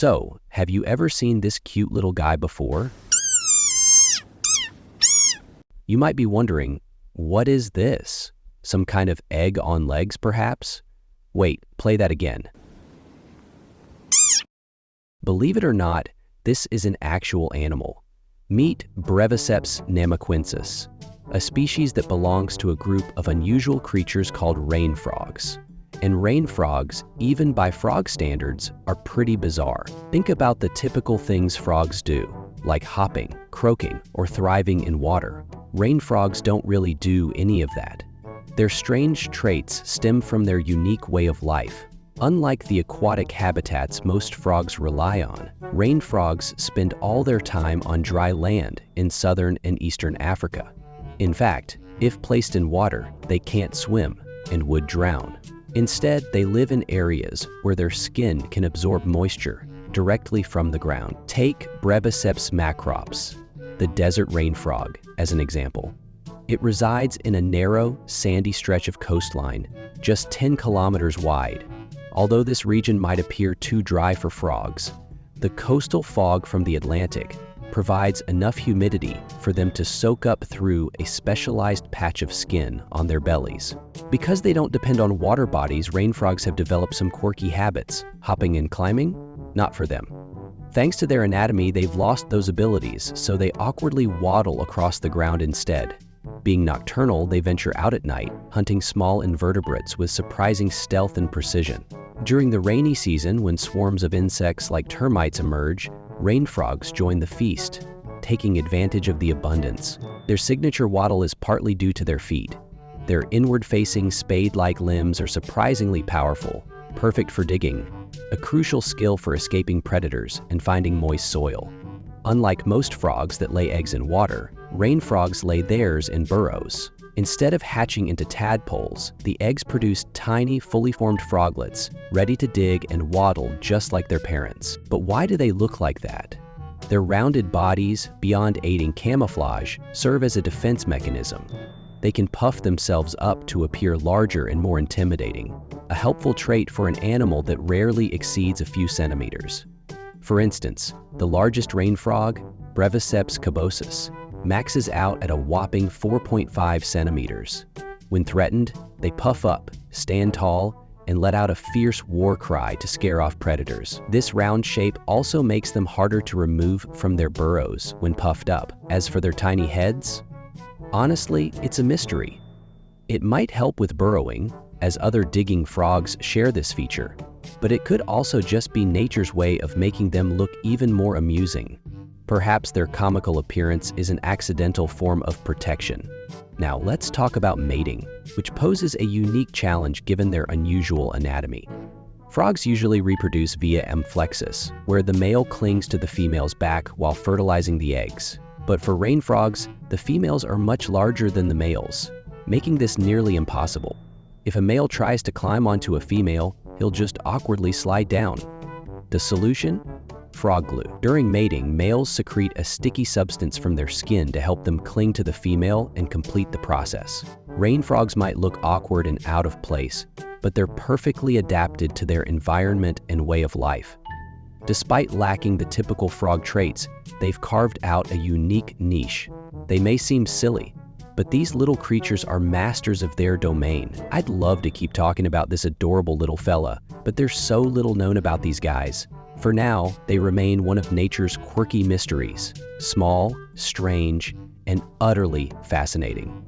So, have you ever seen this cute little guy before? You might be wondering, what is this? Some kind of egg on legs, perhaps? Wait, play that again. Believe it or not, this is an actual animal. Meet Breviceps namaquensis, a species that belongs to a group of unusual creatures called rain frogs. And rain frogs, even by frog standards, are pretty bizarre. Think about the typical things frogs do, like hopping, croaking, or thriving in water. Rain frogs don't really do any of that. Their strange traits stem from their unique way of life. Unlike the aquatic habitats most frogs rely on, rain frogs spend all their time on dry land in southern and eastern Africa. In fact, if placed in water, they can't swim and would drown. Instead, they live in areas where their skin can absorb moisture directly from the ground. Take Breviceps macrops, the desert rain frog, as an example. It resides in a narrow, sandy stretch of coastline, just 10 kilometers wide. Although this region might appear too dry for frogs, the coastal fog from the Atlantic provides enough humidity for them to soak up through a specialized patch of skin on their bellies. Because they don't depend on water bodies, rain frogs have developed some quirky habits. Hopping and climbing? Not for them. Thanks to their anatomy, they've lost those abilities, so they awkwardly waddle across the ground instead. Being nocturnal, they venture out at night, hunting small invertebrates with surprising stealth and precision. During the rainy season, when swarms of insects like termites emerge, rain frogs join the feast, taking advantage of the abundance. Their signature waddle is partly due to their feet. Their inward-facing, spade-like limbs are surprisingly powerful, perfect for digging, a crucial skill for escaping predators and finding moist soil. Unlike most frogs that lay eggs in water, rain frogs lay theirs in burrows. Instead of hatching into tadpoles, the eggs produce tiny, fully formed froglets, ready to dig and waddle just like their parents. But why do they look like that? Their rounded bodies, beyond aiding camouflage, serve as a defense mechanism. They can puff themselves up to appear larger and more intimidating, a helpful trait for an animal that rarely exceeds a few centimeters. For instance, the largest rain frog, Breviceps cabosus, maxes out at a whopping 4.5 centimeters. When threatened, they puff up, stand tall, and let out a fierce war cry to scare off predators. This round shape also makes them harder to remove from their burrows when puffed up. As for their tiny heads, honestly, it's a mystery. It might help with burrowing, as other digging frogs share this feature, but it could also just be nature's way of making them look even more amusing. Perhaps their comical appearance is an accidental form of protection. Now let's talk about mating, which poses a unique challenge given their unusual anatomy. Frogs usually reproduce via amplexus, where the male clings to the female's back while fertilizing the eggs. But for rain frogs, the females are much larger than the males, making this nearly impossible. If a male tries to climb onto a female, he'll just awkwardly slide down. The solution? Frog glue. During mating, males secrete a sticky substance from their skin to help them cling to the female and complete the process. Rain frogs might look awkward and out of place, but they're perfectly adapted to their environment and way of life. Despite lacking the typical frog traits, they've carved out a unique niche. They may seem silly, but these little creatures are masters of their domain. I'd love to keep talking about this adorable little fella, but there's so little known about these guys. For now, they remain one of nature's quirky mysteries, small, strange, and utterly fascinating.